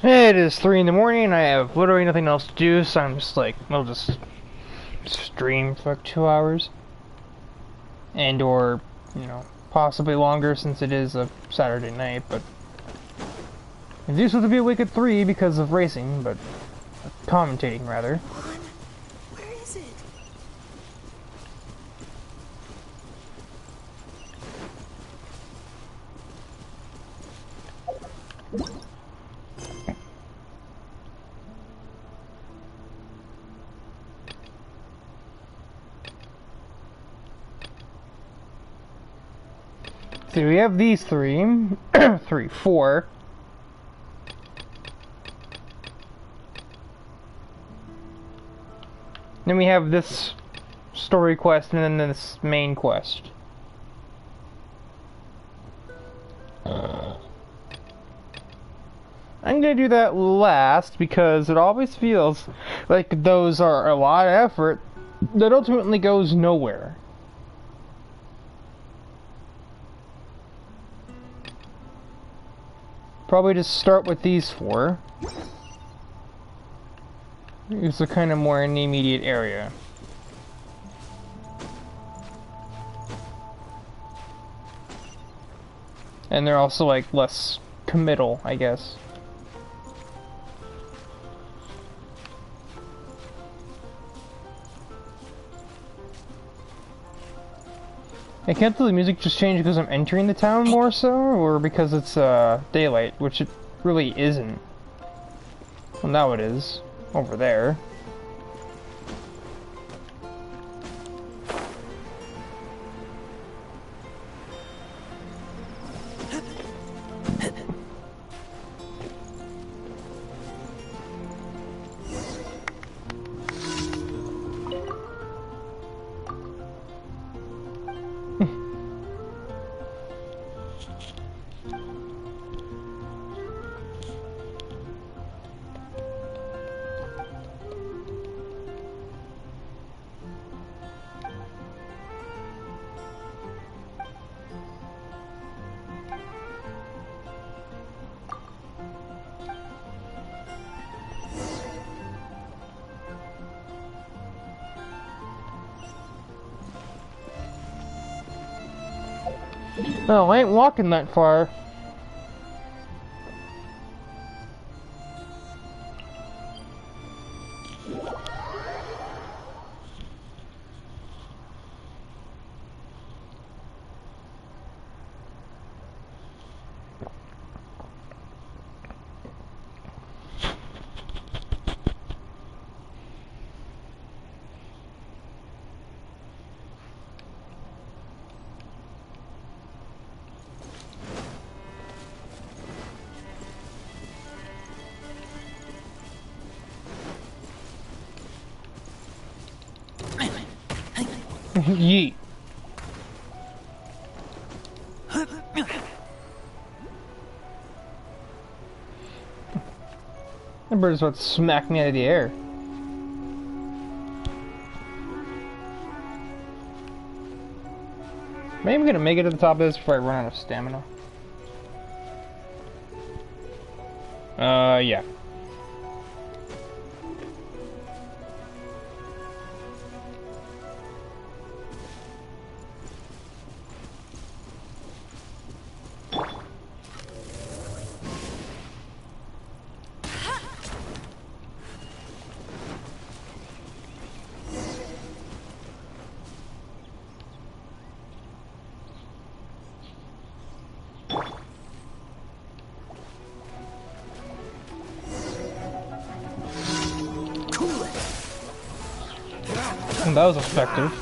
It is 3 in the morning and I have literally nothing else to do, so I'm just like, I'll just stream for like 2 hours. And or, possibly longer since it is a Saturday night, but I'm usually to be awake at 3 because of racing, but commentating rather. Where is it? So we have these three, four. Then we have this story quest and then this main quest. I'm gonna do that last because it always feels like those are a lot of effort that ultimately goes nowhere. Probably just start with these four. These are kind of more in the immediate area. And they're also like less committal, I guess. I can't tell the music just changed because I'm entering the town more so, or because it's daylight, which it really isn't. Well, now it is. Over there. No, I ain't walking that far. Yeet. That bird is about to smack me out of the air. Am I even gonna make it to the top of this before I run out of stamina? Yeah. That was effective.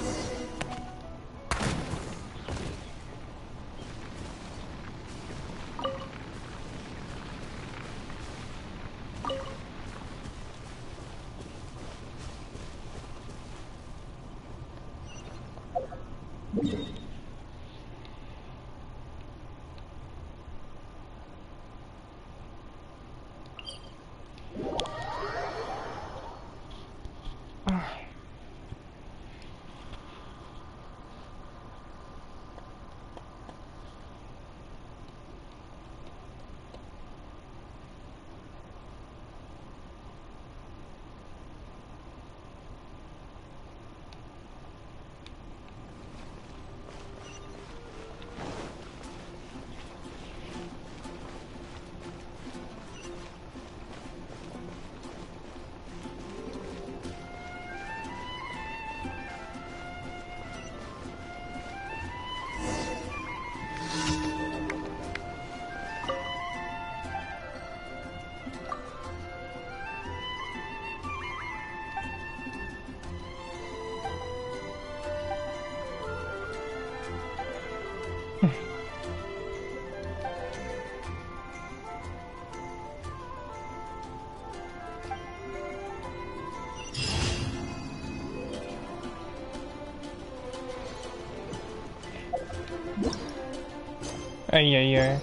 Yeah.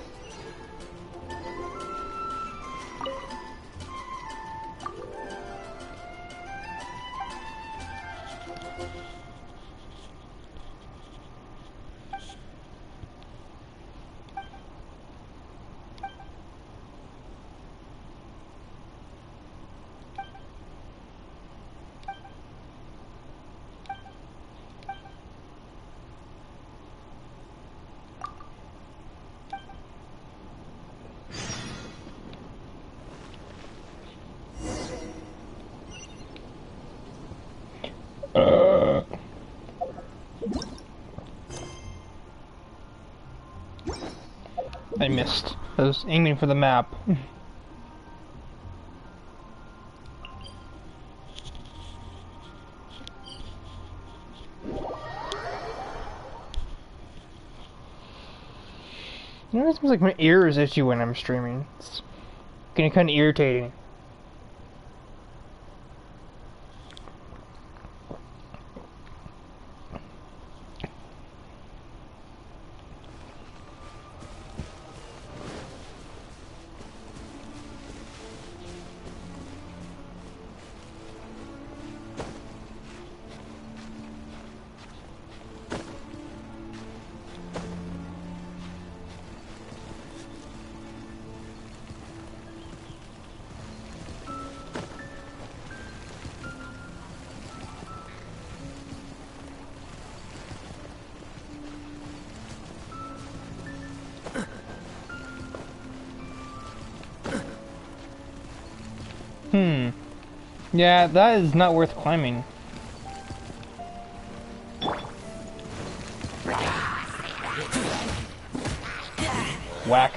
I missed. I was aiming for the map. You know, it seems like my ear is itchy when I'm streaming. It's getting kind of irritating. Yeah, that is not worth climbing. Whack.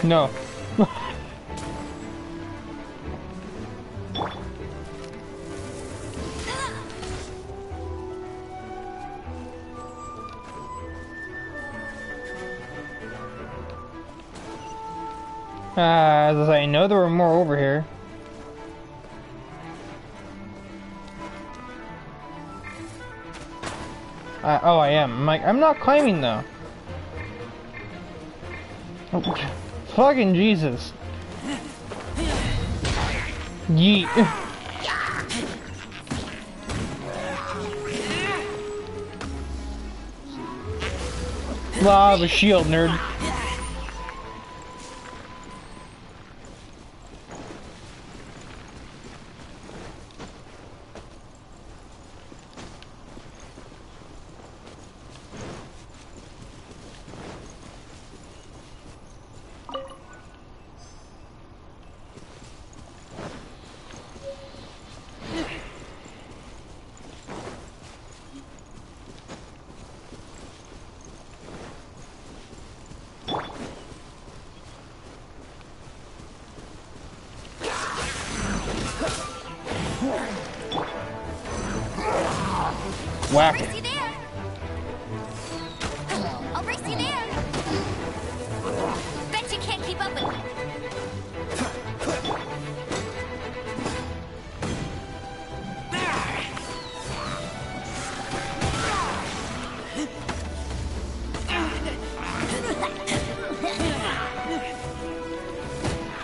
No. As I say, I know there were more over here. Oh, I am. I'm not climbing though. Oh, fucking Jesus. Yeet. Lava shield, nerd. Whack. I'll race you there. I'll race you there. Bet you can't keep up with me.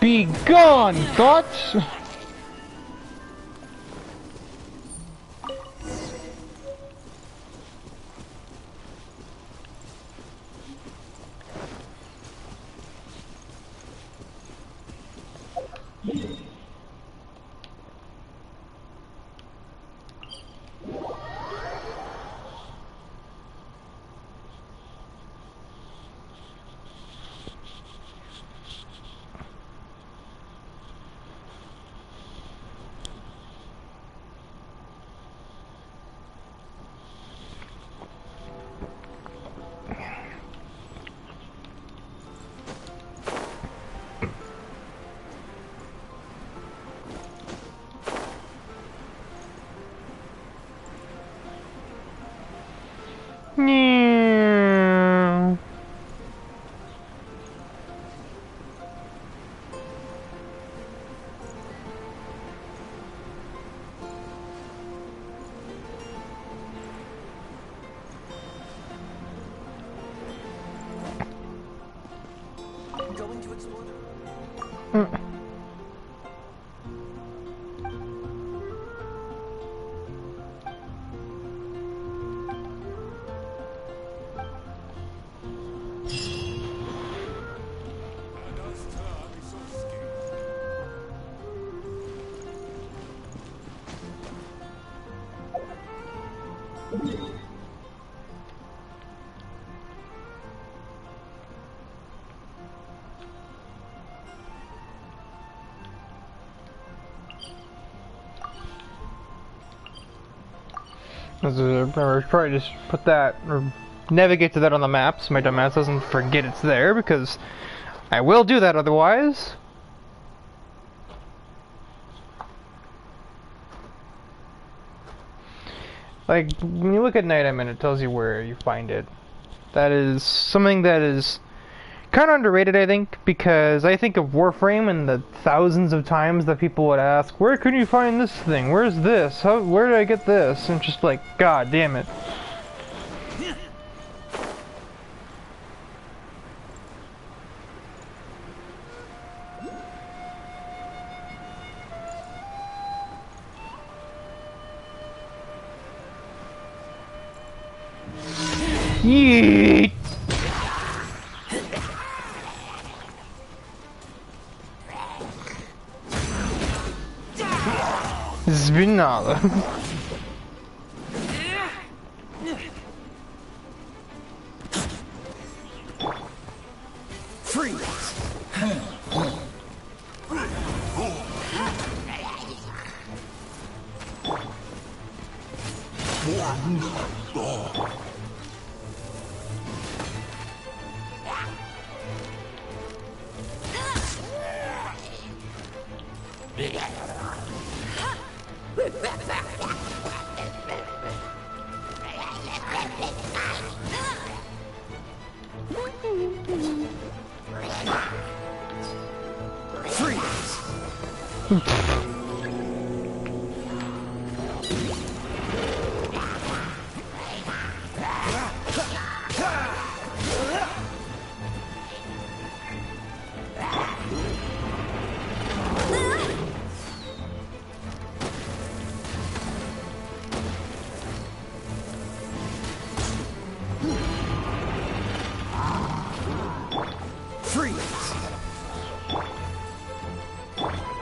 Be gone, thoughts! Remember, probably just put that, or navigate to that on the map so my dumbass doesn't forget it's there, because I will do that otherwise. Like, when you look at Night and it tells you where you find it. That is something that is kind of underrated, I think, because I think of Warframe and the thousands of times that people would ask, where can you find this thing? Where's this? Where did I get this? And just like, god damn it. Yeet! Zvinala.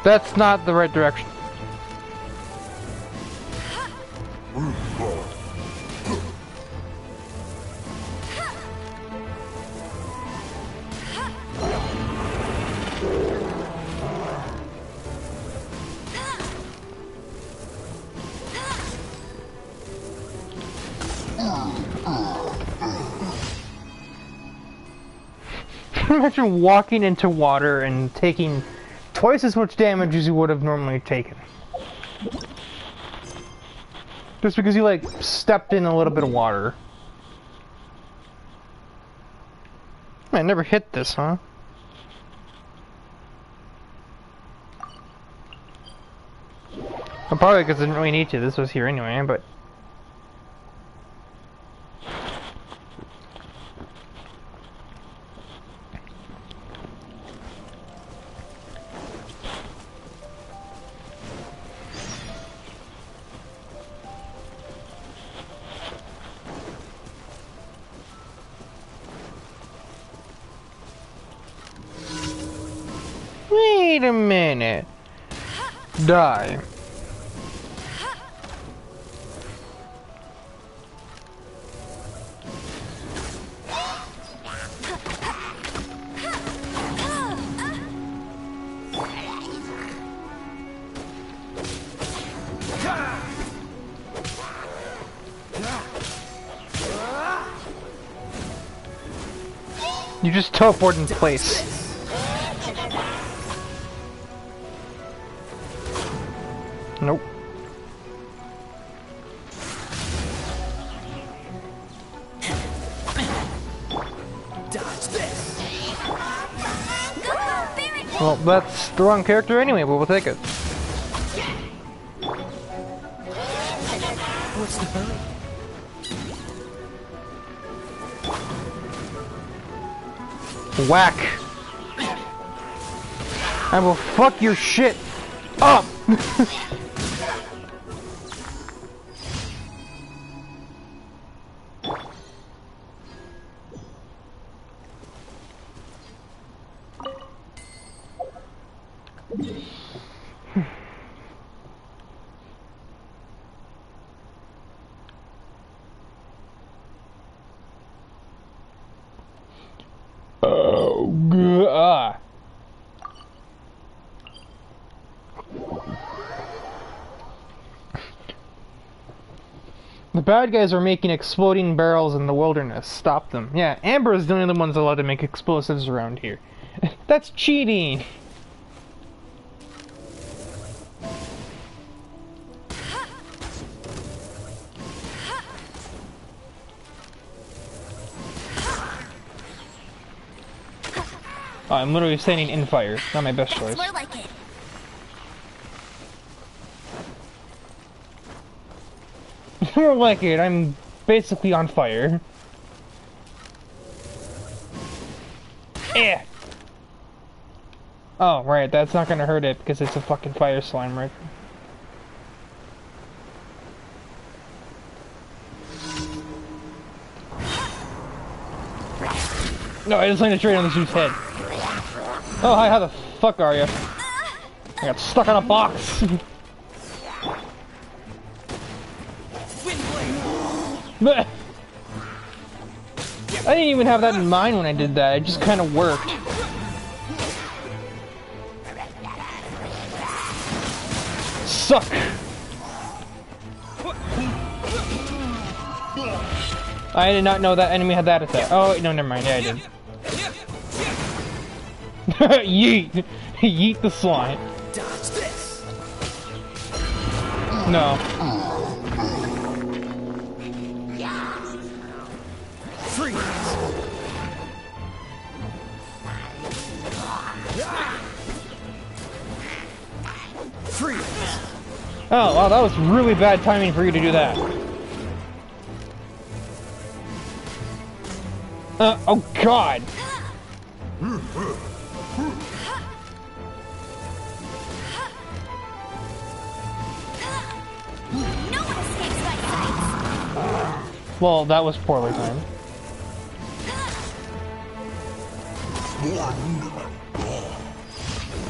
That's not the right direction. Imagine walking into water and taking twice as much damage as you would have normally taken. Just because you, like, stepped in a little bit of water. I never hit this, huh? Well, probably because I didn't really need to. This was here anyway, but... Wait a minute. Die. You just teleport in place. Nope. Well, that's the wrong character anyway, but we'll take it. What's the hurry? Whack. I will fuck your shit up! Ah. The bad guys are making exploding barrels in the wilderness. Stop them. Yeah, Amber is the only ones allowed to make explosives around here. That's cheating! Oh, I'm literally standing in fire. Not my best choice. More like it. More like it. I'm basically on fire. Eh. Oh, right. That's not gonna hurt it because it's a fucking fire slime, right? No, I just landed straight on the dude's head. Oh, hi, how the fuck are you? I got stuck on a box. I didn't even have that in mind when I did that. It just kind of worked. Suck. I did not know that enemy had that attack. Oh, no, never mind. Yeah, I did. Yeet! Yeet the slime. No. Oh, wow, that was really bad timing for you to do that. Oh god! Well, that was poorly timed.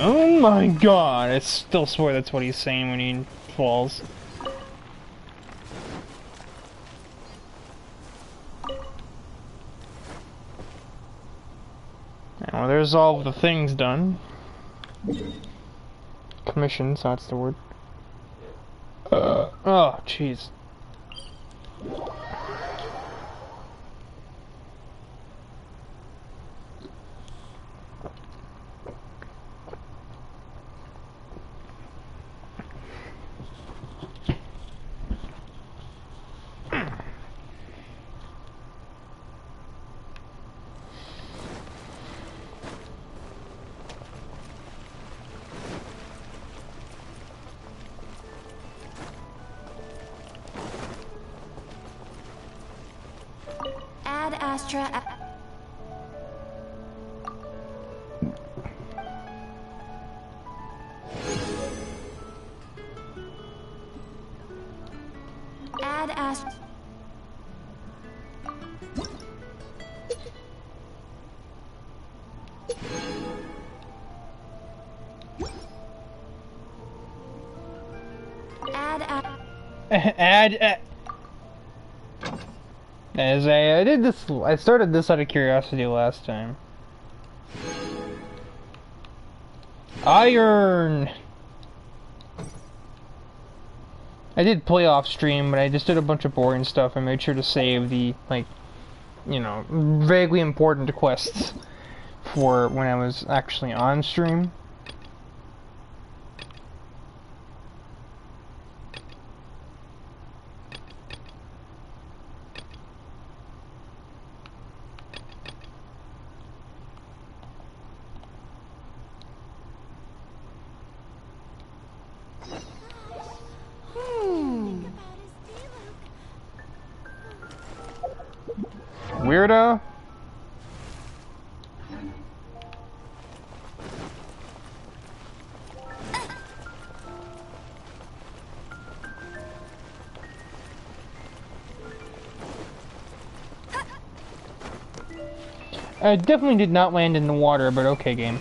Oh my god, I still swear that's what he's saying when he falls. Well, there's all the things done. Commissions, that's the word. Oh, jeez. Ad Astra. Ad Astra. As I did this, I started this out of curiosity last time. Iron! I did play off stream, but I just did a bunch of boring stuff and made sure to save the, like, you know, vaguely important quests for when I was actually on stream. Weirdo? I definitely did not land in the water, but okay, game.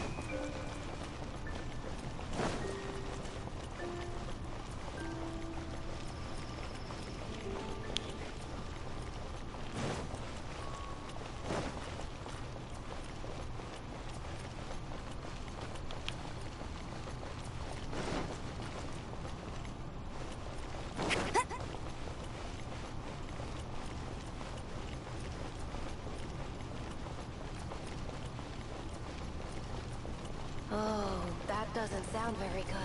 Oh, that doesn't sound very good.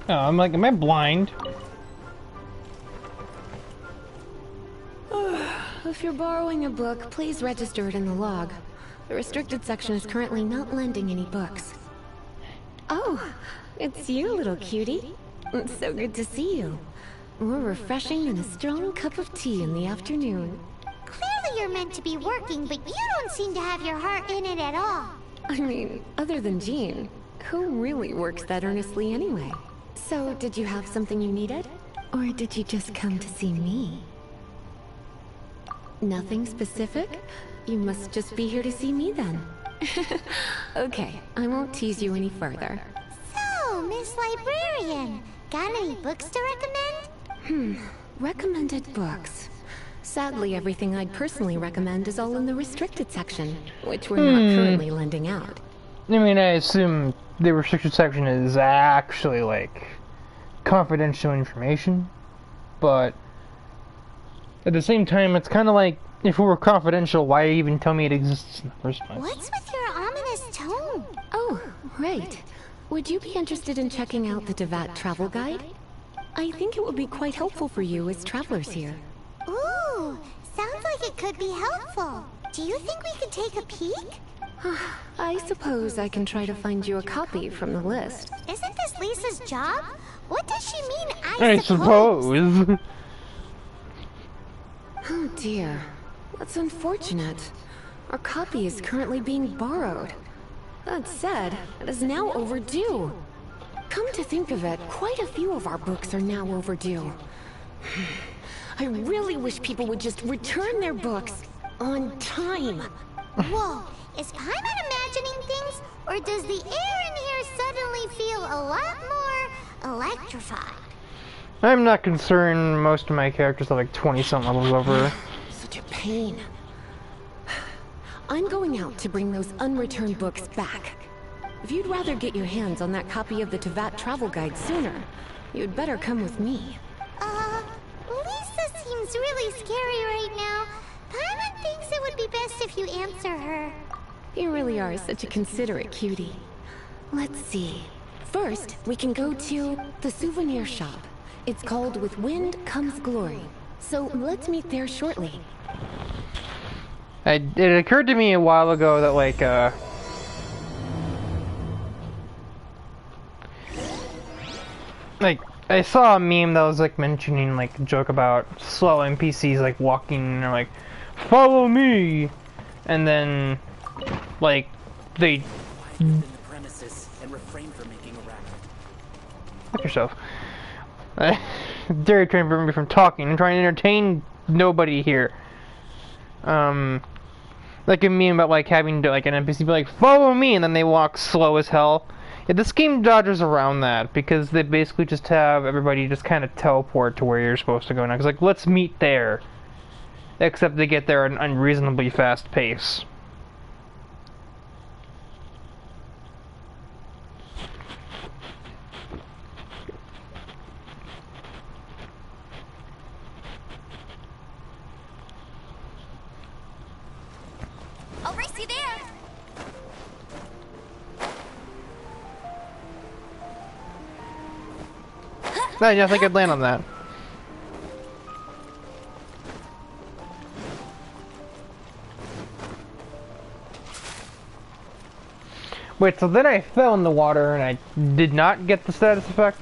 Oh, I'm like, am I blind? If you're borrowing a book, please register it in the log. The restricted section is currently not lending any books. Oh, it's you, little cutie. It's so good to see you. More refreshing than a strong cup of tea in the afternoon. Clearly you're meant to be working, but you don't seem to have your heart in it at all. I mean, other than Jean, who really works that earnestly anyway? So, did you have something you needed? Or did you just come to see me? Nothing specific? You must just be here to see me then. Okay, I won't tease you any further. So, Miss Librarian, got any books to recommend? Recommended books. Sadly, everything I'd personally recommend is all in the restricted section, which we're not currently lending out. I mean, I assume the restricted section is actually, like, confidential information, but at the same time, it's kind of like, if it were confidential, why even tell me it exists in the first place? What's with your ominous tone? Oh, right. Would you be interested in checking out the Devat travel guide? I think it would be quite helpful for you as travelers here. Ooh, sounds like it could be helpful. Do you think we could take a peek? I suppose I can try to find you a copy from the list. Isn't this Lisa's job? What does she mean, I suppose. Oh dear. That's unfortunate. Our copy is currently being borrowed. That said, it is now overdue. Come to think of it, quite a few of our books are now overdue. I really wish people would just return their books on time. Whoa, is Paimon imagining things? Or does the air in here suddenly feel a lot more electrified? I'm not concerned. Most of my characters are like 20-something levels over. Such a pain. I'm going out to bring those unreturned books back. If you'd rather get your hands on that copy of the Devat travel guide sooner, you'd better come with me. Lisa seems really scary right now. Paimon thinks it would be best if you answer her. You really are such a considerate cutie. Let's see. First, we can go to the souvenir shop. It's called With Wind Comes Glory. So let's meet there shortly. It occurred to me a while ago that, like, I saw a meme that was, like, mentioning, like, a joke about slow NPCs, like, walking, and they're like, follow me! And then, like, they... within the premises and refrain from making a racket. Fuck yourself. Dare trying to prevent me from talking and trying to entertain nobody here. Like a meme about, like, having to, like, an NPC be like, follow me, and then they walk slow as hell. Yeah, this game dodges around that, because they basically just have everybody just kind of teleport to where you're supposed to go now. It's like, let's meet there. Except they get there at an unreasonably fast pace. I'll race you there. I think I'd land on that. Wait, so then I fell in the water and I did not get the status effect?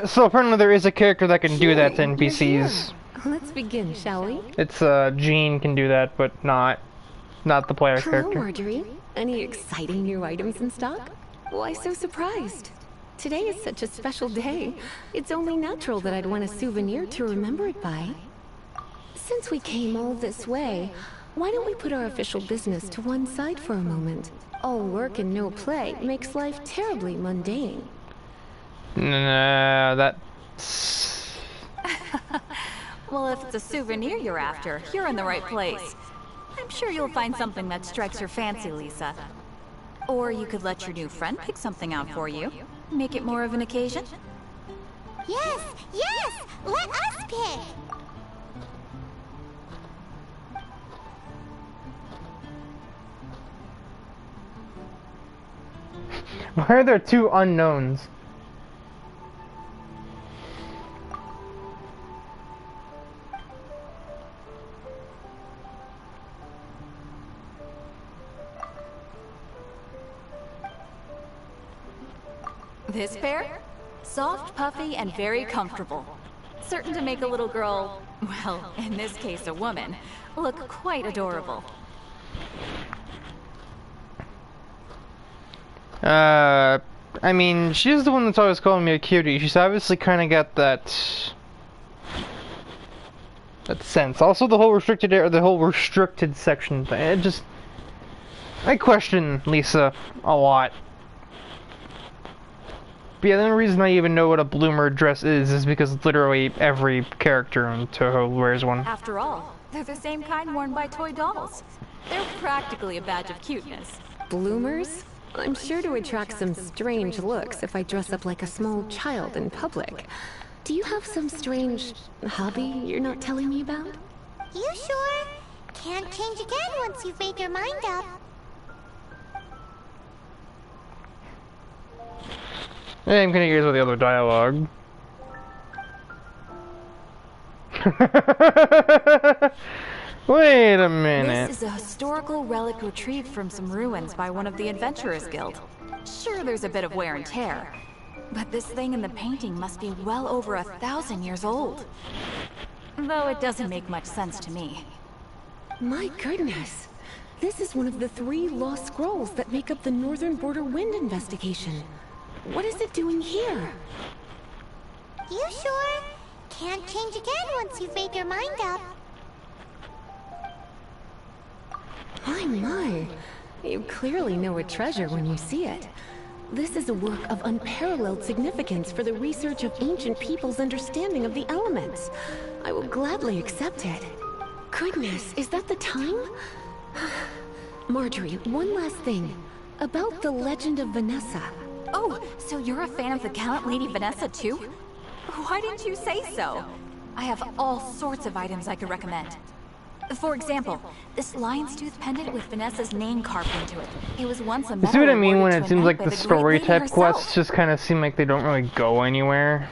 So apparently there is a character that can do that to NPCs. Let's begin, shall we? It's Jean can do that, but not the player Hello, character. Marjorie. Any exciting new items in stock? Why so surprised? Today is such a special day. It's only natural that I'd want a souvenir to remember it by. Since we came all this way, why don't we put our official business to one side for a moment? All work and no play makes life terribly mundane. Nah, that's... Well, if it's a souvenir you're after, you're in the right place. I'm sure you'll find something that strikes your fancy, Lisa. Or you could let your new friend pick something out for you. Make it more of an occasion. Yes, yes! Let us pick! Why are there two unknowns? This pair? Soft, puffy, and very comfortable. Certain to make a little girl, well, in this case a woman, look quite adorable. I mean, she's the one that's always calling me a cutie. She's obviously kind of got that sense. Also, the whole restricted area, the whole restricted section thing. I question Lisa a lot. But yeah, the only reason I even know what a bloomer dress is because literally every character in Toho wears one. After all, they're the same kind worn by toy dolls. They're practically a badge of cuteness. Bloomers? I'm sure to attract some strange looks if I dress up like a small child in public. Do you have some strange hobby you're not telling me about? You sure? Can't change again once you've made your mind up. Hey, I'm gonna use with the other dialogue. Wait a minute. This is a historical relic retrieved from some ruins by one of the Adventurers Guild. Sure, there's a bit of wear and tear, but this thing in the painting must be well over 1,000 years old. Though it doesn't make much sense to me. My goodness. This is one of the 3 lost scrolls that make up the Northern Border Wind investigation. What is it doing here? You sure? Can't change again once you've made your mind up. My. You clearly know a treasure when you see it. This is a work of unparalleled significance for the research of ancient people's understanding of the elements. I will gladly accept it. Goodness, is that the time? Marjorie, one last thing. About the legend of Vanessa. Oh, so you're a fan of the gallant Lady Vanessa too? Why didn't you say so? I have all sorts of items I could recommend. For example, this lion's tooth pendant with Vanessa's name carved into it. It was once a medal. See what I mean when awarded it to a seems knight like by the great story lady type herself. quests just kind of seem like they don't really go anywhere.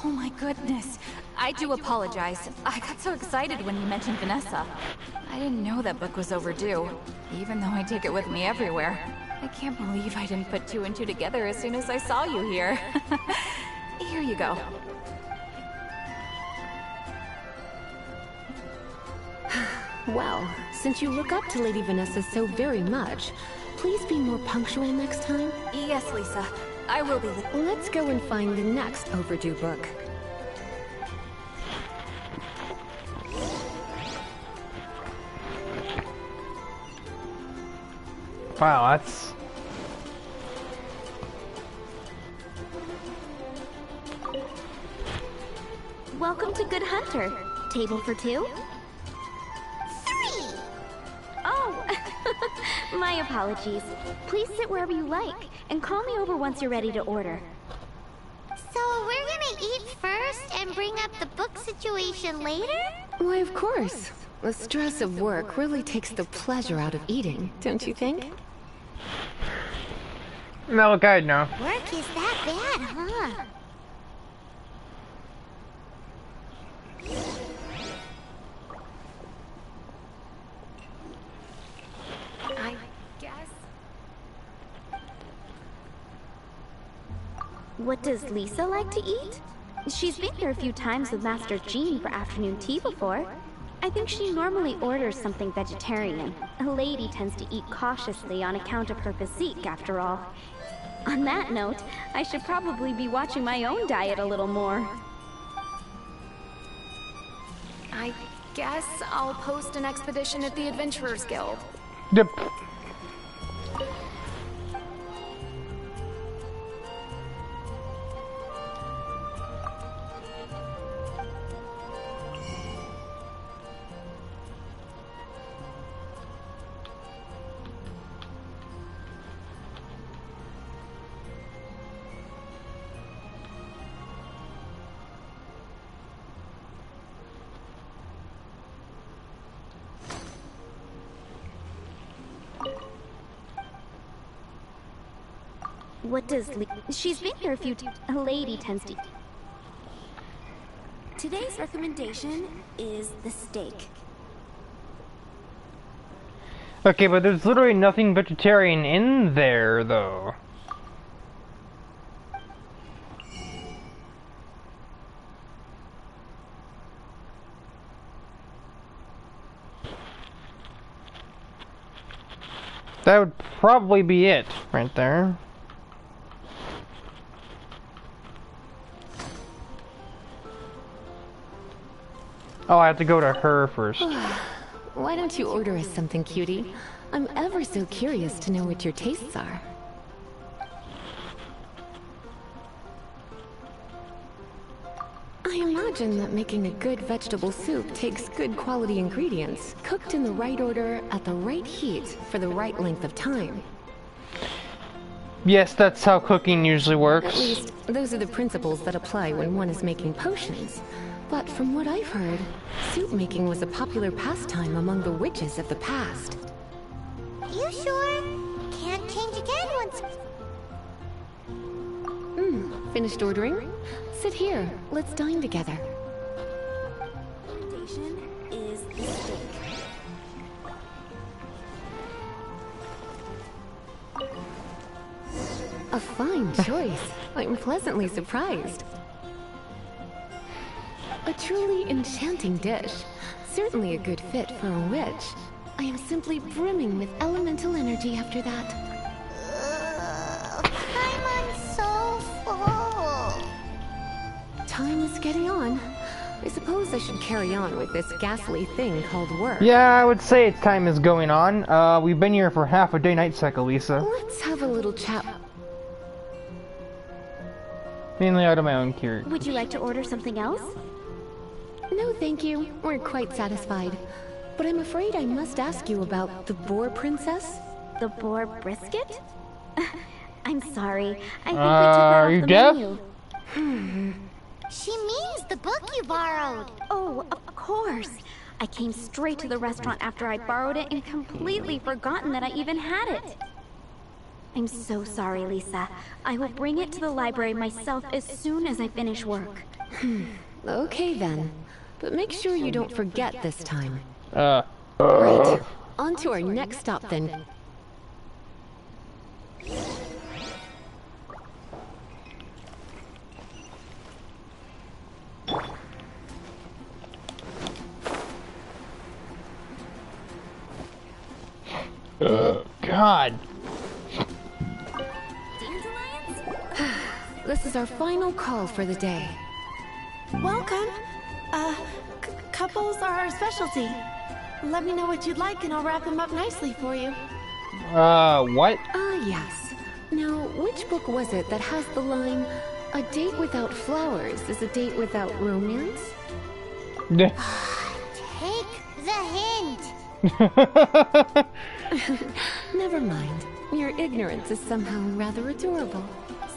Oh my goodness. I do apologize. I got so excited when you mentioned Vanessa. I didn't know that book was overdue, even though I take it with me everywhere. I can't believe I didn't put 2 and 2 together as soon as I saw you here. Here you go. Well, since you look up to Lady Vanessa so very much, please be more punctual next time. Yes, Lisa. I will be. Let's go and find the next overdue book. Wow, that's... Welcome to Good Hunter. Table for 2? 3! Oh, my apologies. Please sit wherever you like, and call me over once you're ready to order. So we're gonna eat first and bring up the book situation later? Why, of course. The stress of work really takes the pleasure out of eating, don't you think? No, look, I know. Work is that bad, huh? I guess. What does Lisa like to eat? She's been here a few times with Master Jean for afternoon tea before. I think she normally orders something vegetarian. A lady tends to eat cautiously on account of her physique, after all. On that note, I should probably be watching my own diet a little more. I guess I'll post an expedition at the Adventurers Guild. Yep. What does She's been here a few times. A lady tends to... Today's recommendation is the steak. Okay, but there's literally nothing vegetarian in there, though. That would probably be it, right there. Oh, I have to go to her first. Why don't you order us something, cutie? I'm ever so curious to know what your tastes are. I imagine that making a good vegetable soup takes good quality ingredients, cooked in the right order, at the right heat, for the right length of time. Yes, that's how cooking usually works. At least, those are the principles that apply when one is making potions. But from what I've heard, soup making was a popular pastime among the witches of the past. You sure? Can't change again once... Finished ordering? Sit here, let's dine together. Recommendation is the steak. A fine choice. I'm pleasantly surprised. A truly enchanting dish. Certainly a good fit for a witch. I am simply brimming with elemental energy after that. I'm so full. Time is getting on. I suppose I should carry on with this ghastly thing called work. Yeah, I would say time is going on. We've been here for half a day night cycle, Lisa. Let's have a little chat. Mainly out of my own curiosity. Would you like to order something else? No, thank you. We're quite satisfied. But I'm afraid I must ask you about the Boar Princess. The boar brisket? I'm sorry. I think we took that Are off you the deaf? menu. She means the book you borrowed. Oh, of course. I came straight to the restaurant after I borrowed it and completely forgotten that I even had it. I'm so sorry, Lisa. I will bring it to the library myself as soon as I finish work. Okay then. But make sure you don't forget this time. Right. On to our next stop then. God. This is our final call for the day. Welcome. Couples are our specialty. Let me know what you'd like and I'll wrap them up nicely for you. What? Yes. Now, which book was it that has the line, "A date without flowers is a date without romance"? Take the hint. Never mind. Your ignorance is somehow rather adorable.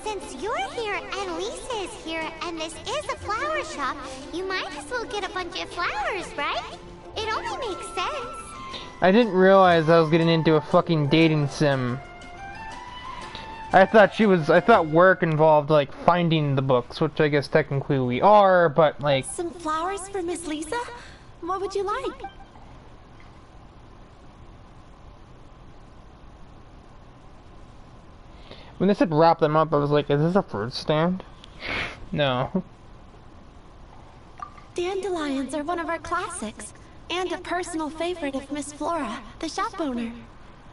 since you're here and Lisa is here and this is a flower shop, you might as well get a bunch of flowers, right? It only makes sense. I didn't realize I was getting into a fucking dating sim. I thought work involved, like, finding the books, which I guess technically we are, but, like... Some flowers for Miss Lisa? What would you like? When they said wrap them up, I was like, is this a fruit stand? No. Dandelions are one of our classics, and a personal favorite of Miss Flora, the shop owner.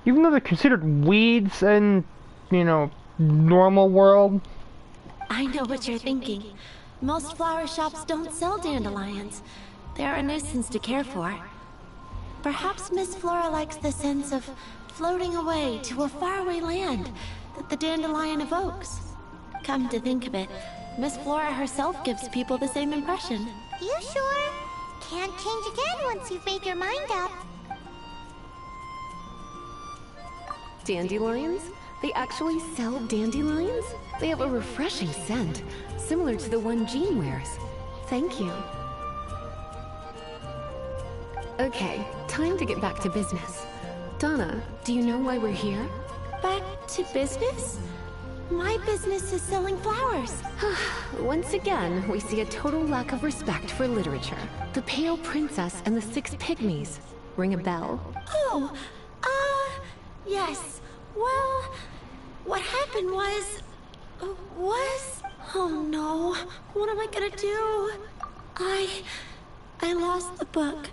Even though they're considered weeds in, you know, normal world. I know what you're thinking. Most flower shops don't sell dandelions. They're a nuisance to care for. Perhaps Miss Flora likes the sense of floating away to a faraway land that the dandelion evokes. Come to think of it, Miss Flora herself gives people the same impression. You sure? Can't change again once you've made your mind up. Dandelions? They actually sell dandelions? They have a refreshing scent, similar to the one Jean wears. Thank you. Okay, time to get back to business. Donna, do you know why we're here? Back to business? My business is selling flowers. Once again, we see a total lack of respect for literature. The Pale Princess and the Six Pygmies. Ring a bell? Oh, yes. Well, what happened was... Oh no, what am I gonna do? I lost the book.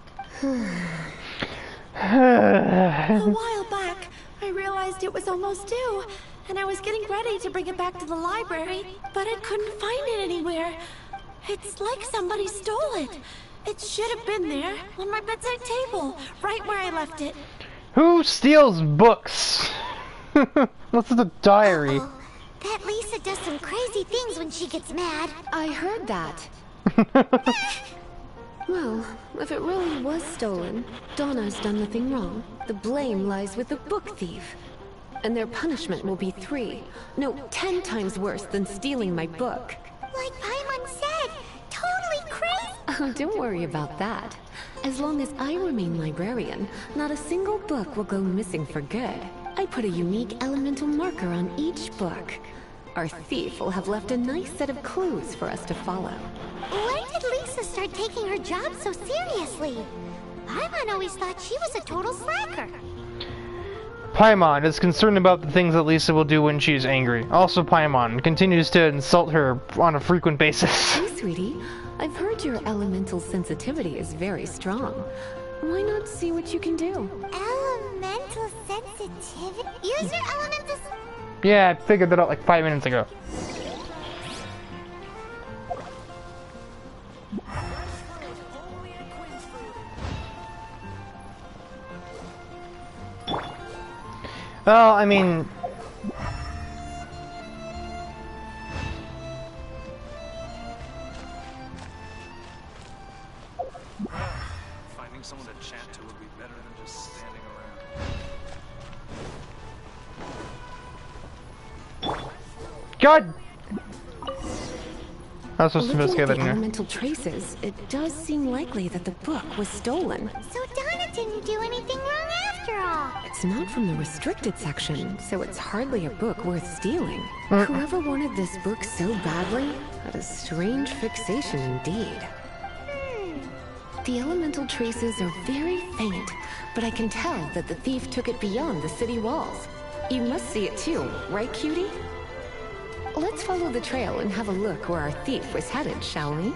A while back, I realized it was almost due, and I was getting ready to bring it back to the library, but I couldn't find it anywhere. It's like somebody stole it. It should have been there, on my bedside table, right where I left it. Who steals books? What's the diary? Uh-oh. That Lisa does some crazy things when she gets mad. I heard that. Well, if it really was stolen, Donna's done nothing wrong. The blame lies with the book thief. And their punishment will be 10 times worse than stealing my book. Like Paimon said, totally crazy. Oh, don't worry about that. As long as I remain librarian, not a single book will go missing for good. I put a unique elemental marker on each book. Our thief will have left a nice set of clues for us to follow. When did Lisa start taking her job so seriously? Paimon always thought she was a total slacker. Paimon is concerned about the things that Lisa will do when she's angry. Also, Paimon continues to insult her on a frequent basis. Hey, sweetie. I've heard your elemental sensitivity is very strong. Why not see what you can do? Elemental sensitivity? Use your elemental... Yeah, I figured that out like 5 minutes ago. Well, I mean... Finding someone to chat to would be better than just standing around. God! I was supposed to Looking investigate at that the in here. elemental traces, it does seem likely that the book was stolen. So Donna didn't do anything wrong after all. It's not from the restricted section, so it's hardly a book worth stealing. Whoever wanted this book so badly had a strange fixation indeed. The elemental traces are very faint, but I can tell that the thief took it beyond the city walls. You must see it too, right, cutie? Let's follow the trail and have a look where our thief was headed, shall we?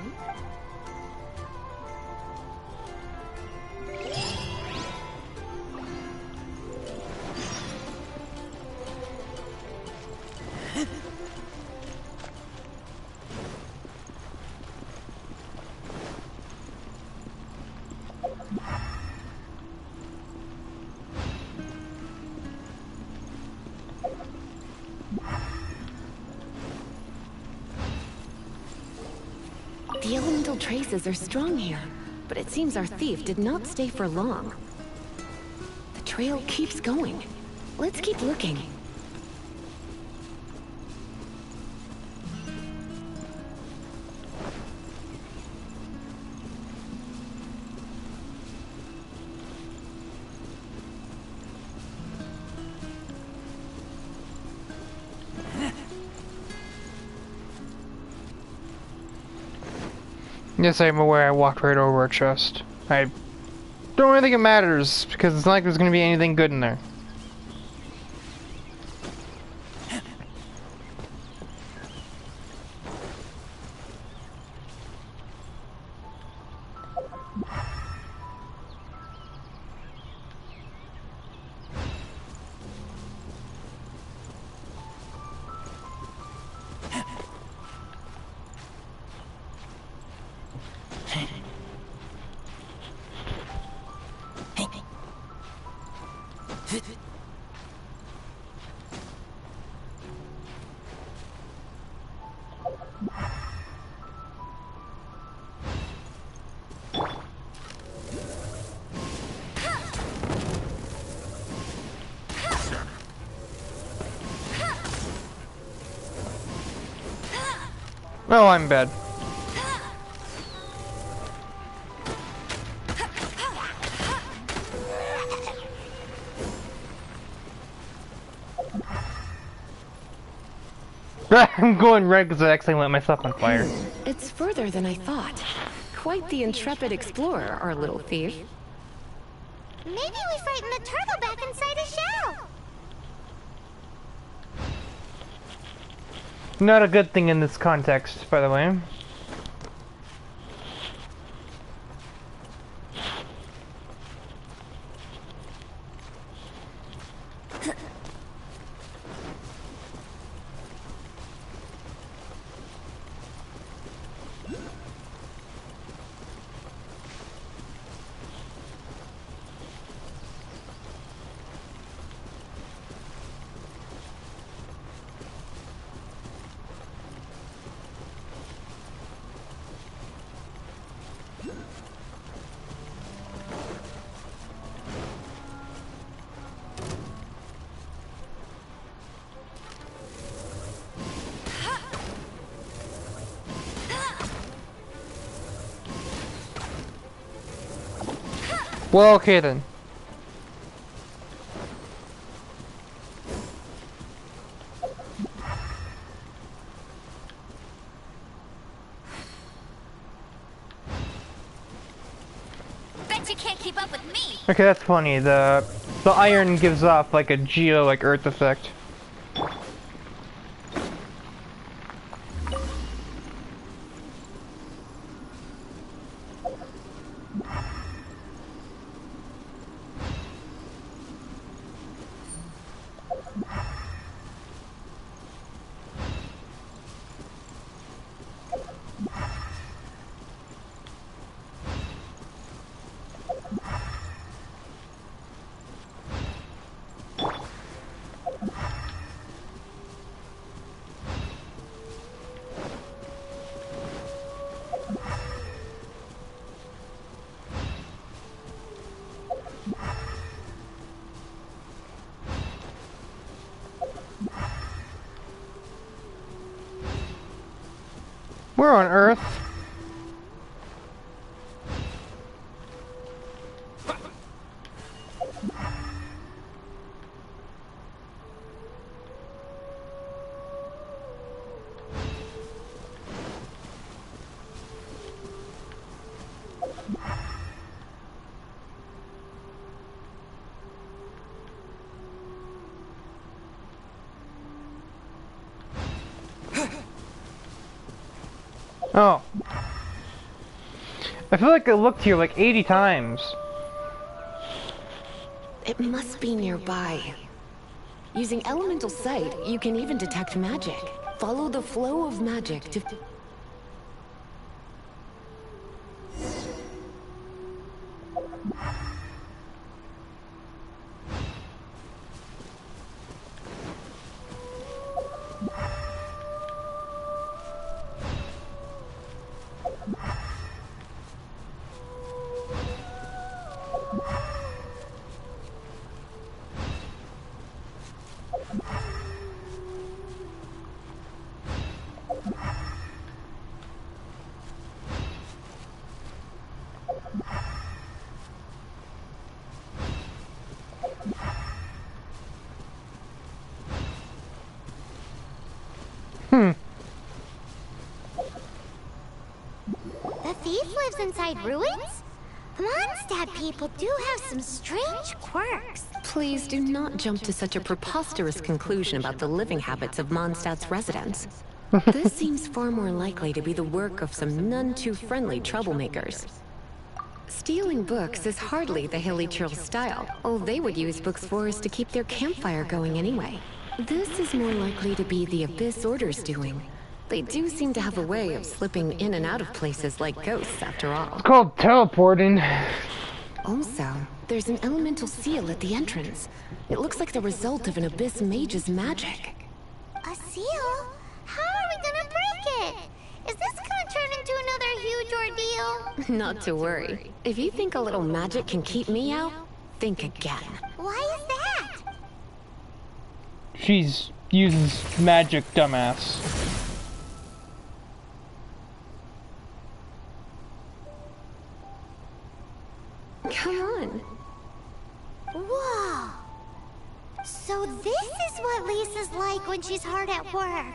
The elemental traces are strong here, but it seems our thief did not stay for long. The trail keeps going. Let's keep looking. Yes, I'm aware I walked right over a chest. I don't really think it matters, because it's not like there's gonna be anything good in there. Oh, I'm bad. I'm going red because I accidentally lit myself on fire. It's further than I thought. Quite the intrepid explorer, our little thief. Maybe we frightened the turtle back inside his shell. Not a good thing in this context, by the way. Well, okay then. Bet you can't keep up with me. Okay, that's funny. The iron gives off like a geo like earth effect. Where on Earth? Oh. I feel like I looked here like 80 times. It must be nearby. Using elemental sight, you can even detect magic. Follow the flow of magic to... The thief lives inside ruins? Mondstadt people do have some strange quirks. Please do not jump to such a preposterous conclusion about the living habits of Mondstadt's residents. This seems far more likely to be the work of some none-too-friendly troublemakers. Stealing books is hardly the Hilly Churl's style. All they would use books for is to keep their campfire going anyway. This is more likely to be the Abyss Order's doing. They do seem to have a way of slipping in and out of places like ghosts, after all. It's called teleporting. Also, there's an elemental seal at the entrance. It looks like the result of an Abyss mage's magic. A seal? How are we gonna break it? Is this gonna turn into another huge ordeal? Not to worry. If you think a little magic can keep me out, think again. Why is that? She's uses magic, dumbass. Come on. Whoa. So this is what Lisa's like when she's hard at work.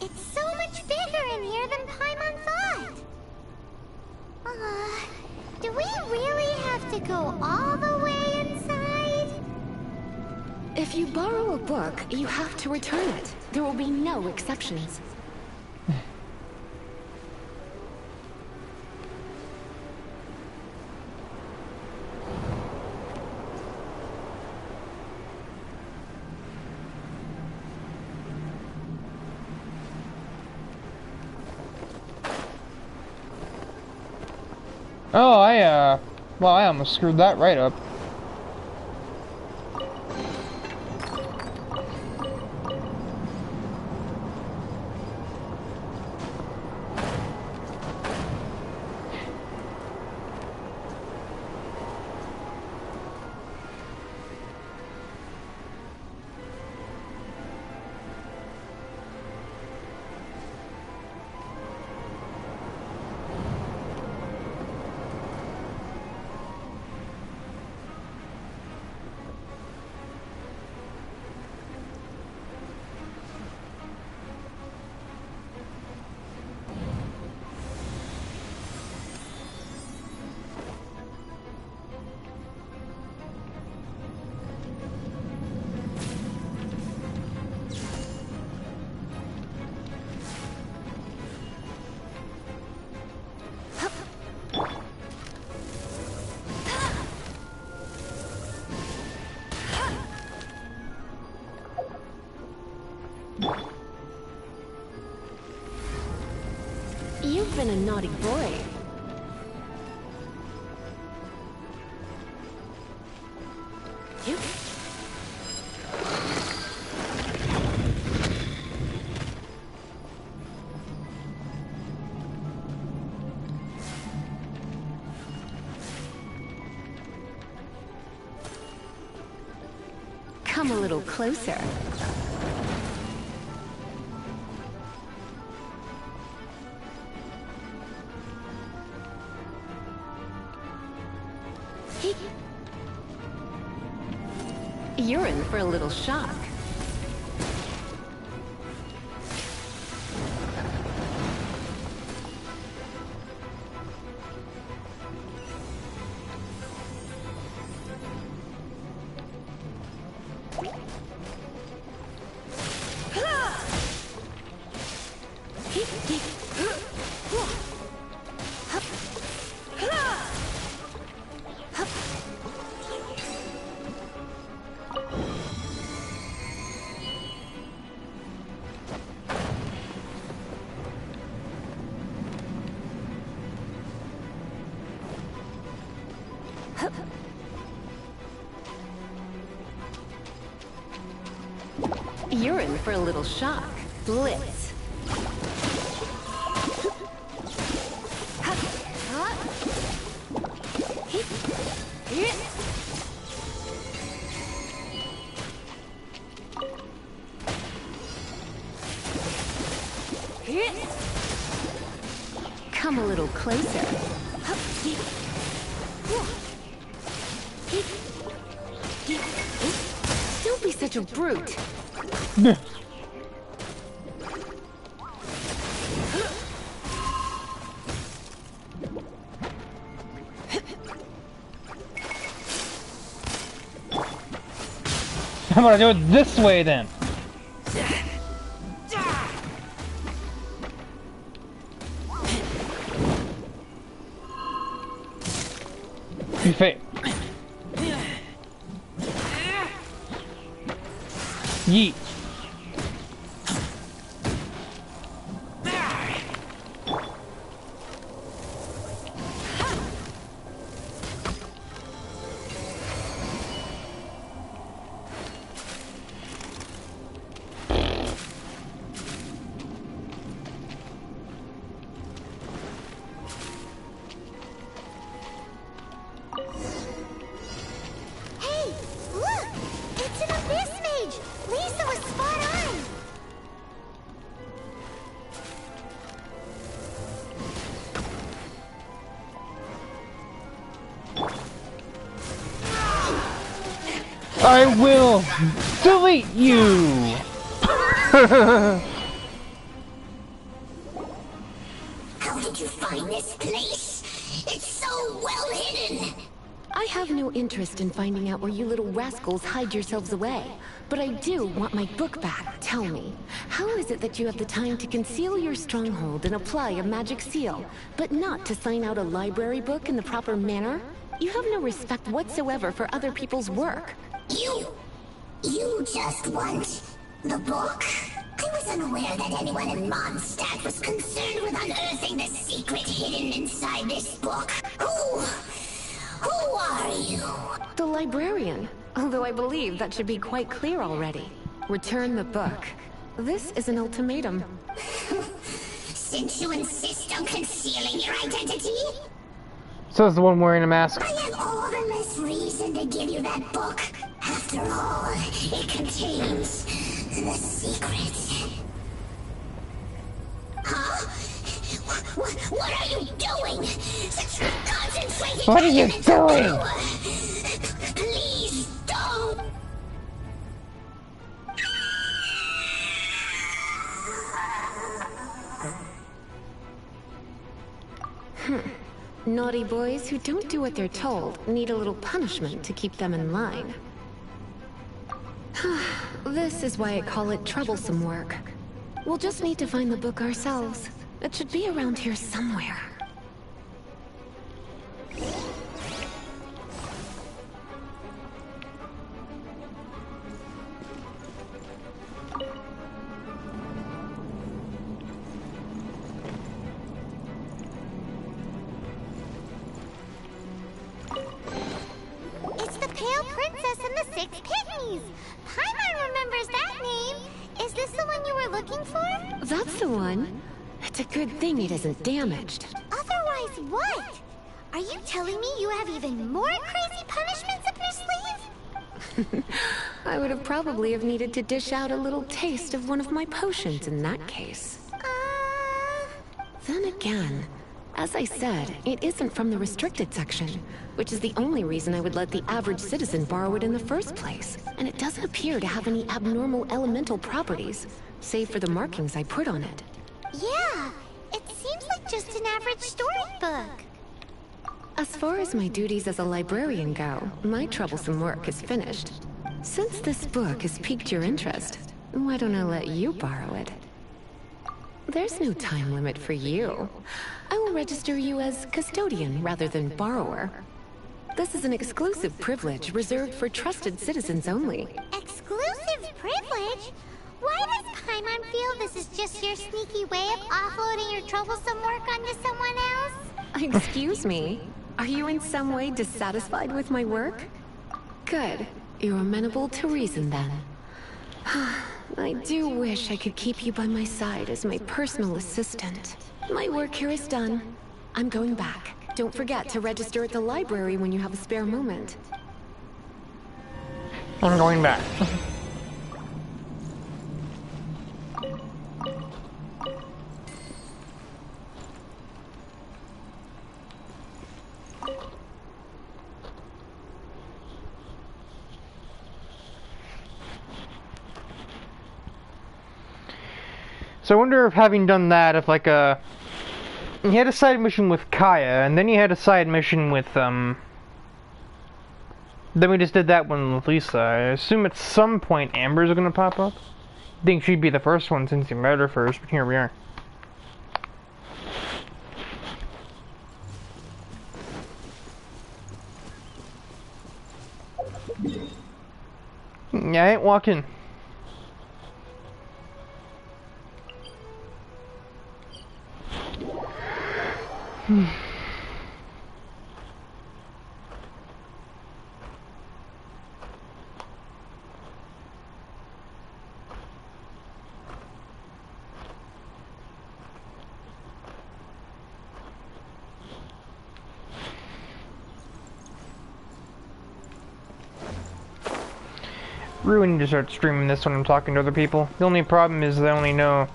It's so much bigger in here than Paimon thought. Do we really have to go all the way inside? If you borrow a book, you have to return it. There will be no exceptions. Oh, well, I almost screwed that right up. You've been a naughty boy. You? Come a little closer. You're in for a little shock. You're in for a little shock. Blitz. Come a little closer. Don't be such a brute. I'm gonna do it this way then. You fail. Yeet. Hey, look! It's an abyss mage! Lisa was spot on! I will delete you. How did you find this place? It's so well hidden! I have no interest in finding out where you little rascals hide yourselves away. But I do want my book back. Tell me, how is it that you have the time to conceal your stronghold and apply a magic seal, but not to sign out a library book in the proper manner? You have no respect whatsoever for other people's work. You just want the book? I was unaware that anyone in Mondstadt was concerned with unearthing the secret hidden inside this book. Who are you? The librarian. Although I believe that should be quite clear already. Return the book. This is an ultimatum. Since you insist on concealing your identity, So it's the one wearing a mask. I have all the less reason to give you that book. After all, it contains the secret. Huh? What are you doing? Such concentrated... What are you doing? Please don't. Naughty boys who don't do what they're told need a little punishment to keep them in line. This is why I call it troublesome work. We'll just need to find the book ourselves. It should be around here somewhere. It's the Pale Princess and the Six Pygmies. Paimon remembers that name. Is this the one you were looking for? That's the one. It's a good thing it isn't damaged. Otherwise, what? Are you telling me you have even more crazy punishments up your sleeve? I would have probably have needed to dish out a little taste of one of my potions in that case. Then again, as I said, it isn't from the restricted section, which is the only reason I would let the average citizen borrow it in the first place. And it doesn't appear to have any abnormal elemental properties, save for the markings I put on it. Yeah, it seems like just an average storybook. As far as my duties as a librarian go, my troublesome work is finished. Since this book has piqued your interest, why don't I let you borrow it? There's no time limit for you. I will register you as custodian rather than borrower. This is an exclusive privilege reserved for trusted citizens only. Exclusive privilege? Why does Paimon feel this is just your sneaky way of offloading your troublesome work onto someone else? Excuse me? Are you in some way dissatisfied with my work? Good. You're amenable to reason then. I do wish I could keep you by my side as my personal assistant. My work here is done. I'm going back. Don't forget to register at the library when you have a spare moment. I'm going back. So I wonder if having done that, if like you had a side mission with Kaya, and then you had a side mission with then we just did that one with Lisa. I assume at some point Amber's gonna pop up. I think she'd be the first one since you met her first, but here we are. Yeah, I ain't walking. Really need to start streaming this when I'm talking to other people. The only problem is I only know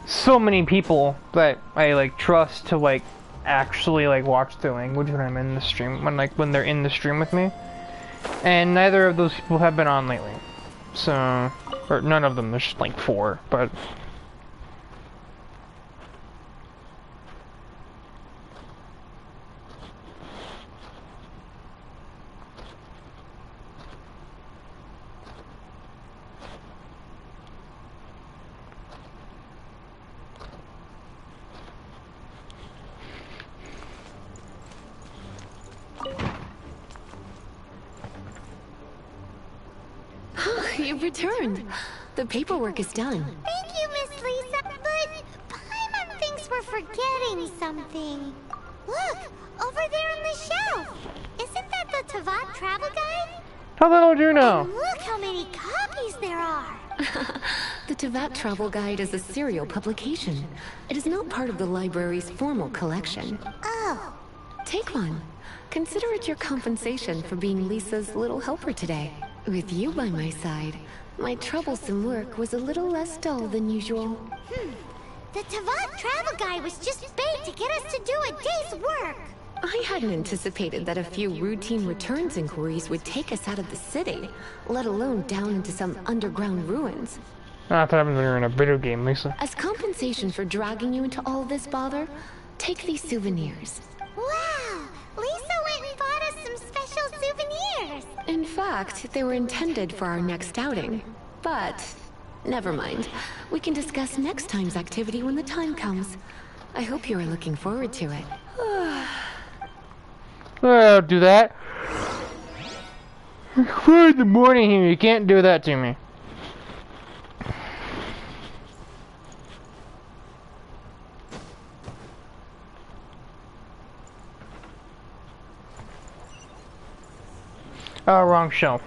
so many people that I like trust to like actually like watch the language when I'm in the stream, when they're in the stream with me. And neither of those people have been on lately. So, or none of them, there's just like 4, but You've returned. The paperwork is done. Thank you, Miss Lisa, but Paimon thinks we're forgetting something. Look, over there on the shelf. Isn't that the Tavat travel guide? how the hell do you know? And look how many copies there are. The Tavat Travel Guide is a serial publication. It is not part of the library's formal collection. Oh. Take one. Consider it your compensation for being Lisa's little helper today. With you by my side, my troublesome work was a little less dull than usual. The Tavat travel guide was just bait to get us to do a day's work. I hadn't anticipated that a few routine returns inquiries would take us out of the city, let alone down into some underground ruins. That happens when you're in a video game, Lisa. As compensation for dragging you into all this bother, take these souvenirs. Wow! Lisa went and bought us some special souvenirs. In fact, they were intended for our next outing. But, never mind. We can discuss next time's activity when the time comes. I hope you are looking forward to it. I'll do that. It's in the morning here, you can't do that to me. Oh, wrong shelf.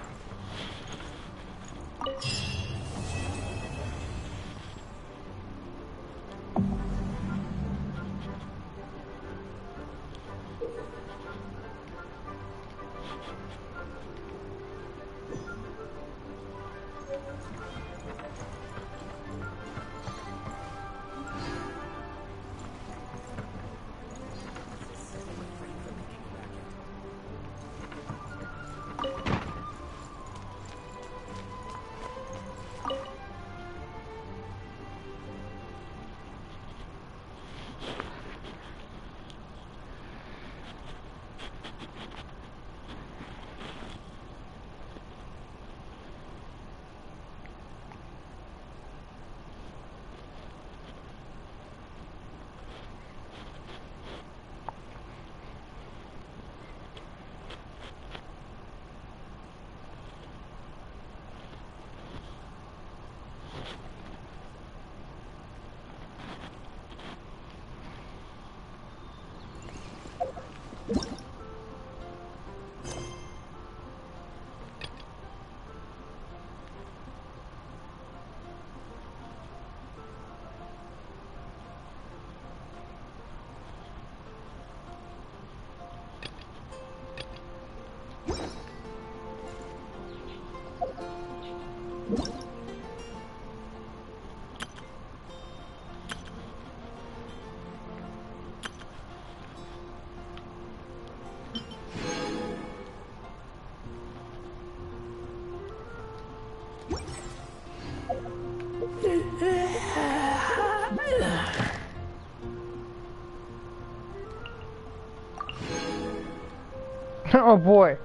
Oh boy.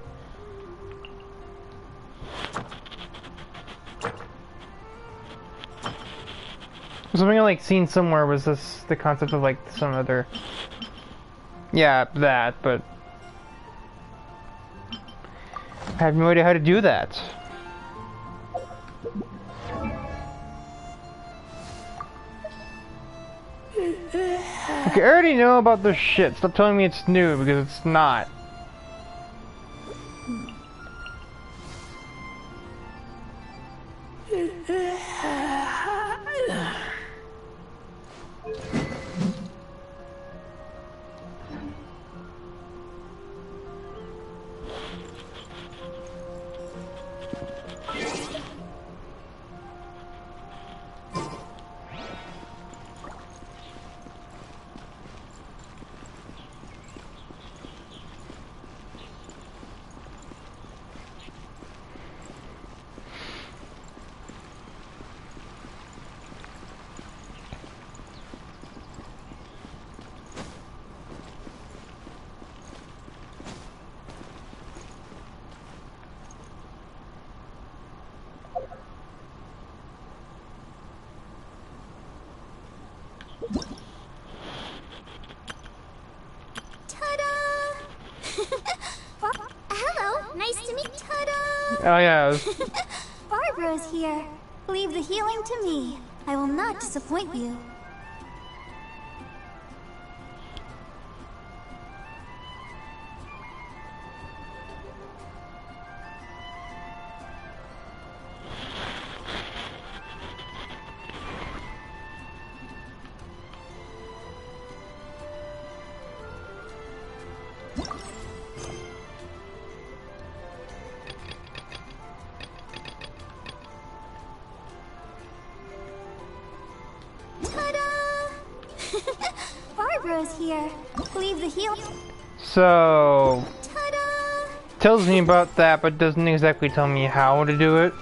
Something I like seen somewhere was this the concept of like some other, yeah, that, but I have no idea how to do that. Okay, I already know about this shit. Stop telling me it's new because it's not. Oh yeah. Barbara's here. Leave the healing to me. I will not disappoint you. Barbara's here. Leave the healing. So tells me about that, but doesn't exactly tell me how to do it.